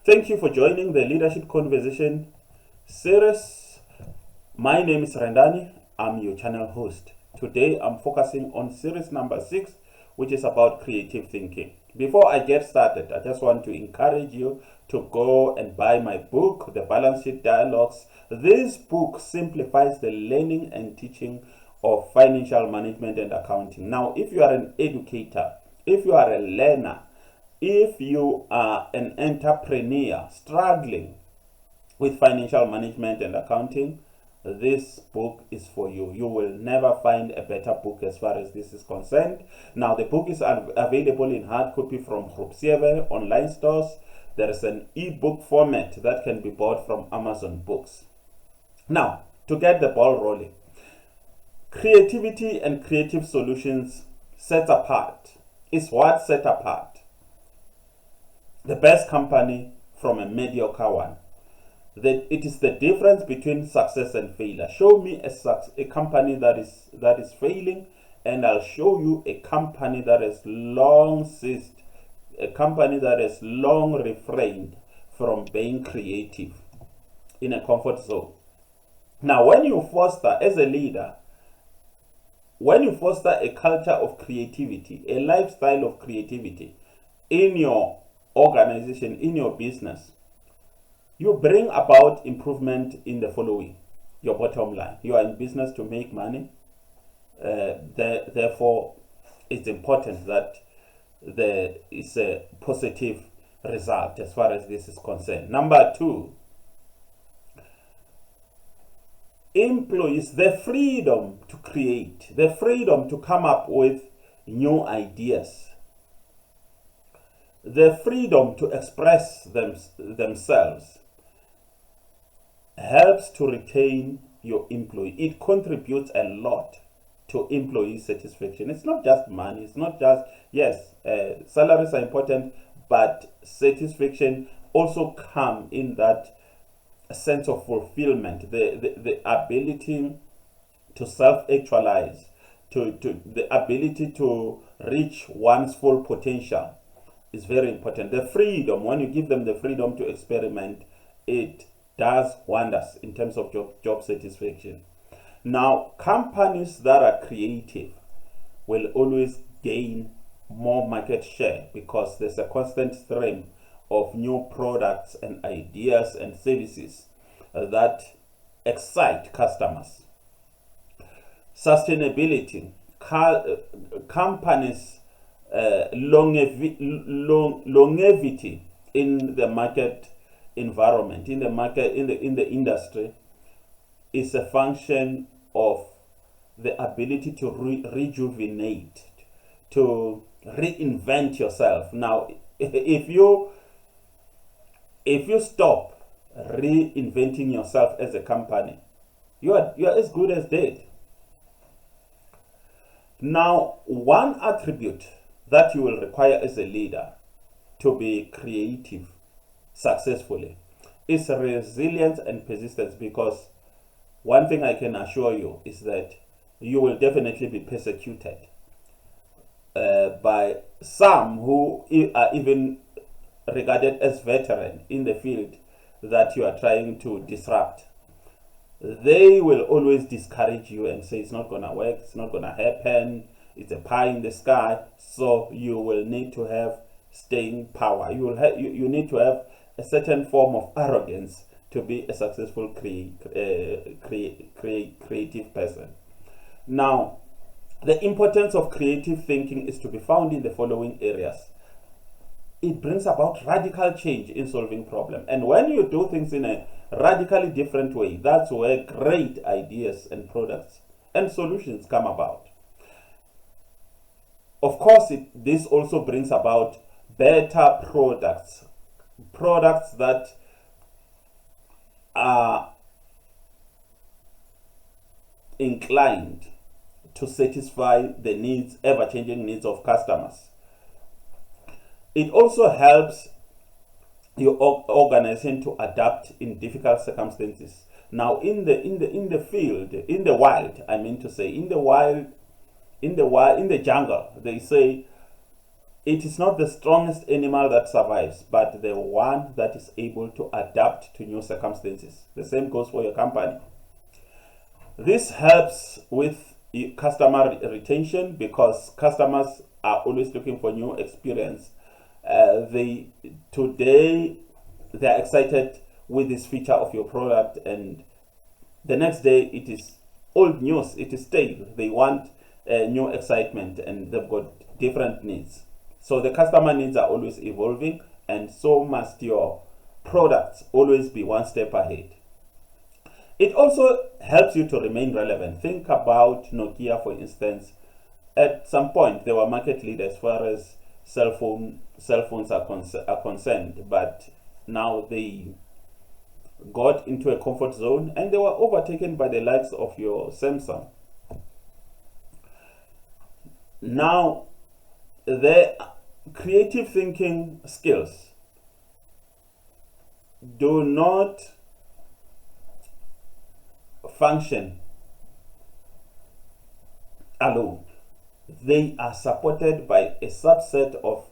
Thank you for joining the Leadership Conversation series. My name is Rendani. I'm your channel host. Today I'm focusing on series number 6, which is about creative thinking. Before I get started, I just want to encourage you to go and buy my book, The Balance Sheet Dialogues. This book simplifies the learning and teaching of financial management and accounting. Now, if you are an educator, if you are a learner, if you are an entrepreneur struggling with financial management and accounting, this book is for you. You will never find a better book as far as this is concerned. Now, the book is available in hard copy from Group 7 online stores. There is an ebook format that can be bought from Amazon Books. Now, to get the ball rolling, creativity and creative solutions set apart is what set apart the best company from a mediocre one. It is the difference between success and failure. Show me a company that is failing, and I'll show you a company that has long ceased, a company that has long refrained from being creative in a comfort zone. Now, when you foster, as a leader, when you foster a culture of creativity, a lifestyle of creativity in your organization, in your business, you bring about improvement in the following: your bottom line. You are in business to make money. Therefore, it's important that there is a positive result as far as this is concerned. Number 2, employees the freedom to create, the freedom to come up with new ideas, the freedom to express themselves helps to retain your employee. It contributes a lot to employee satisfaction. It's not just money. It's not just, yes, salaries are important, but satisfaction also come in that sense of fulfillment, the ability to self-actualize, to the ability to reach one's full potential is very important. The freedom, when you give them the freedom to experiment, it does wonders in terms of job satisfaction. Now, companies that are creative will always gain more market share because there's a constant stream of new products and ideas and services that excite customers. Sustainability, companies' longevity in the market environment, in the industry, is a function of the ability to rejuvenate, to reinvent yourself. Now, if you stop reinventing yourself as a company, you are as good as dead. Now, one attribute that you will require as a leader to be creative successfully is resilience and persistence, because one thing I can assure you is that you will definitely be persecuted by some who are even regarded as veteran in the field that you are trying to disrupt. They will always discourage you and say it's not going to work, it's not going to happen, it's a pie in the sky. So you will need to have staying power. You need to have a certain form of arrogance to be a successful creative person. Now, the importance of creative thinking is to be found in the following areas. It brings about radical change in solving problems. And when you do things in a radically different way, that's where great ideas and products and solutions come about. Of course, this also brings about better products that are inclined to satisfy the needs, ever-changing needs of customers. It also helps your organization to adapt in difficult circumstances. Now, in the field, in the wild, I mean to say, in the jungle, they say it is not the strongest animal that survives, but the one that is able to adapt to new circumstances. The same goes for your company. This helps with customer retention because customers are always looking for new experience. Today they're excited with this feature of your product, and the next day it is old news, it is stale. They want new excitement, and they've got different needs. So the customer needs are always evolving, and so must your products always be one step ahead. It also helps you to remain relevant. Think about Nokia, for instance. At some point, they were market leaders as far as cell phones are concerned, but now they got into a comfort zone and they were overtaken by the likes of your Samsung. Now, the creative thinking skills do not function alone. They are supported by a subset of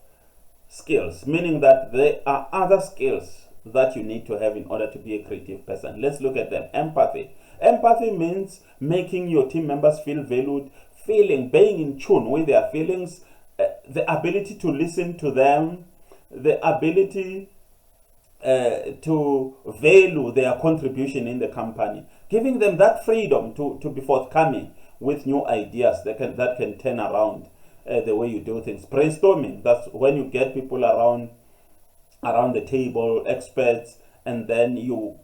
skills, meaning that there are other skills that you need to have in order to be a creative person. Let's look at them. Empathy. Empathy means making your team members feel valued, being in tune with their feelings, the ability to listen to them, the ability to value their contribution in the company, giving them that freedom to be forthcoming with new ideas that can turn around the way you do things. Brainstorming, that's when you get people around the table, experts, and then you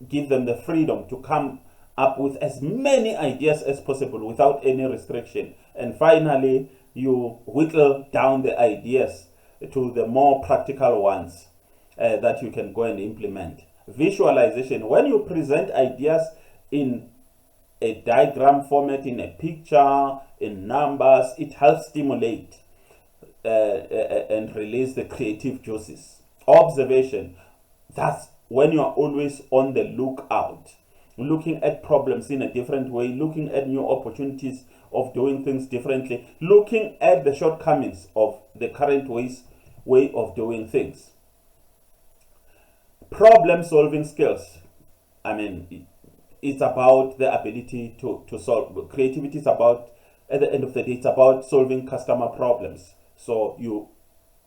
give them the freedom to come up with as many ideas as possible without any restriction. And finally, you whittle down the ideas to the more practical ones that you can go and implement. Visualization, when you present ideas in a diagram format, in a picture, in numbers, it helps stimulate and release the creative juices. Observation, that's when you are always on the lookout, looking at problems in a different way, looking at new opportunities of doing things differently, looking at the shortcomings of the current way of doing things. Problem solving skills, it's about the ability to solve. Creativity is about, at the end of the day, it's about solving customer problems. So you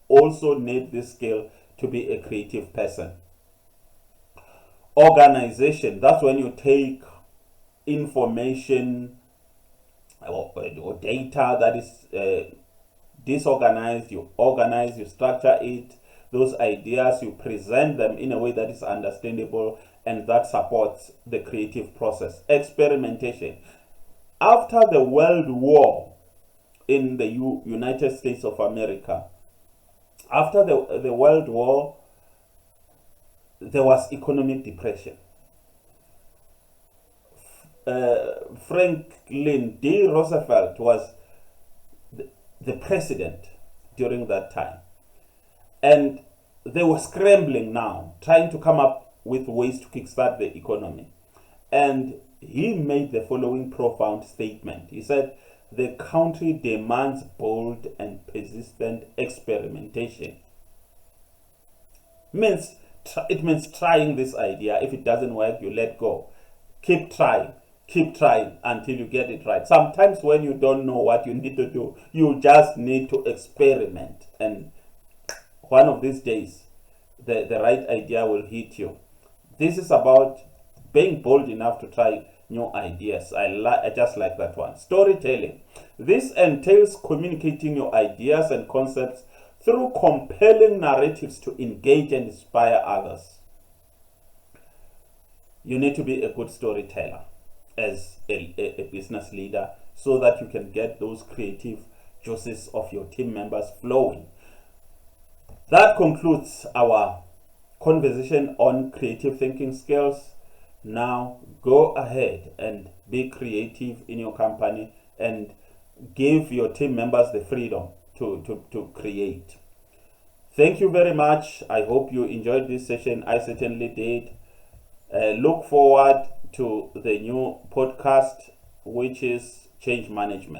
also need this skill to be a creative person. Organization, that's when you take information or data that is disorganized, you organize, you structure it, those ideas, you present them in a way that is understandable and that supports the creative process. Experimentation. After the World War in the United States of America, after the World War, there was economic depression. Franklin D. Roosevelt was the president during that time. And they were scrambling now, trying to come up with ways to kickstart the economy. And he made the following profound statement. He said, "The country demands bold and persistent experimentation." It means trying this idea. If it doesn't work, you let go. Keep trying until you get it right. Sometimes when you don't know what you need to do, you just need to experiment. And one of these days, the right idea will hit you. This is about being bold enough to try new ideas. I just like that one. Storytelling. This entails communicating your ideas and concepts through compelling narratives to engage and inspire others. You need to be a good storyteller as a business leader so that you can get those creative juices of your team members flowing. That concludes our conversation on creative thinking skills. Now go ahead and be creative in your company and give your team members the freedom to create. Thank you very much. I hope you enjoyed this session. I certainly did. Look forward to the new podcast, which is Change Management.